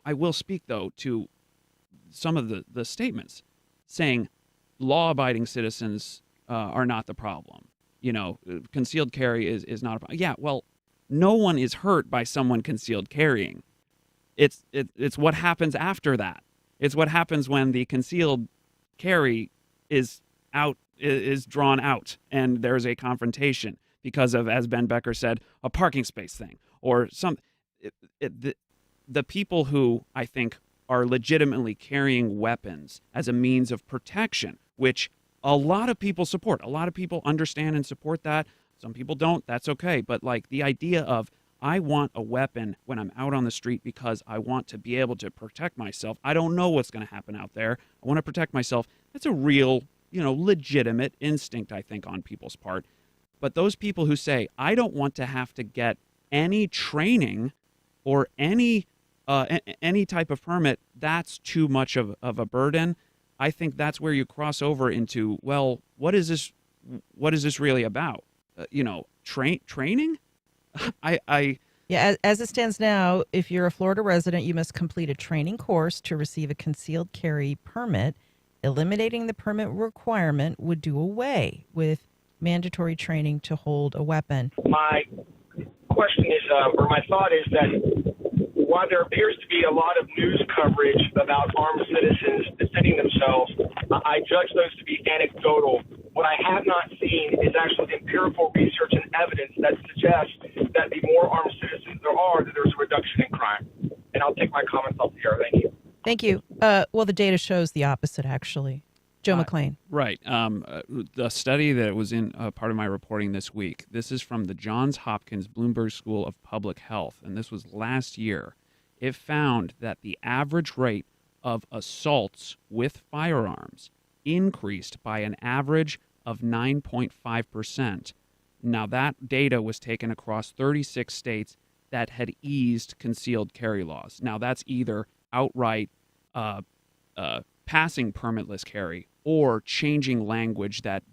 I will speak, though, to some of the statements saying law-abiding citizens are not the problem. Concealed carry is not a problem. Yeah, well, no one is hurt by someone concealed carrying. It's what happens after that. It's what happens when the concealed carry is drawn out and there's a confrontation because of, as Ben Becker said, a parking space thing or some. The people who I think are legitimately carrying weapons as a means of protection, which a lot of people support. A lot of people understand and support that. Some people don't. That's okay. But like the idea of I want a weapon when I'm out on the street because I want to be able to protect myself. I don't know what's going to happen out there. I want to protect myself. That's a real, legitimate instinct, I think, on people's part. But those people who say, I don't want to have to get any training or any type of permit, that's too much of a burden. I think that's where you cross over into, well, what is this really about? Training? Yeah, as it stands now, if you're a Florida resident, you must complete a training course to receive a concealed carry permit. Eliminating the permit requirement would do away with mandatory training to hold a weapon. My question is, or my thought is that while there appears to be a lot of news coverage about armed citizens defending themselves, I judge those to be anecdotal. What I have not seen is actually empirical research and evidence that suggests that the more armed citizens there are, that there's a reduction in crime. And I'll take my comments off here. Thank you. Thank you. Well, the data shows the opposite, actually. Joe McClain. Right. The study that was in part of my reporting this week, this is from the Johns Hopkins Bloomberg School of Public Health, and this was last year. It found that the average rate of assaults with firearms increased by an average of 9.5%. Now, that data was taken across 36 states that had eased concealed carry laws. Now, that's either outright passing permitless carry or changing language that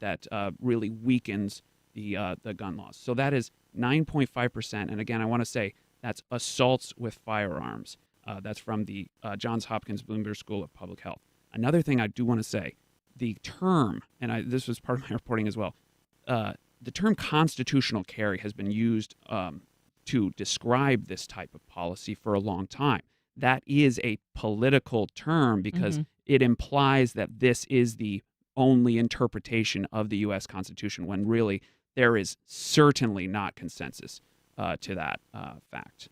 really weakens the gun laws. So that is 9.5%. And again, I want to say that's assaults with firearms. That's from the Johns Hopkins Bloomberg School of Public Health. Another thing I do want to say, the term, and this was part of my reporting as well, the term constitutional carry has been used to describe this type of policy for a long time. That is a political term because it implies that this is the only interpretation of the U.S. Constitution when really there is certainly not consensus to that fact.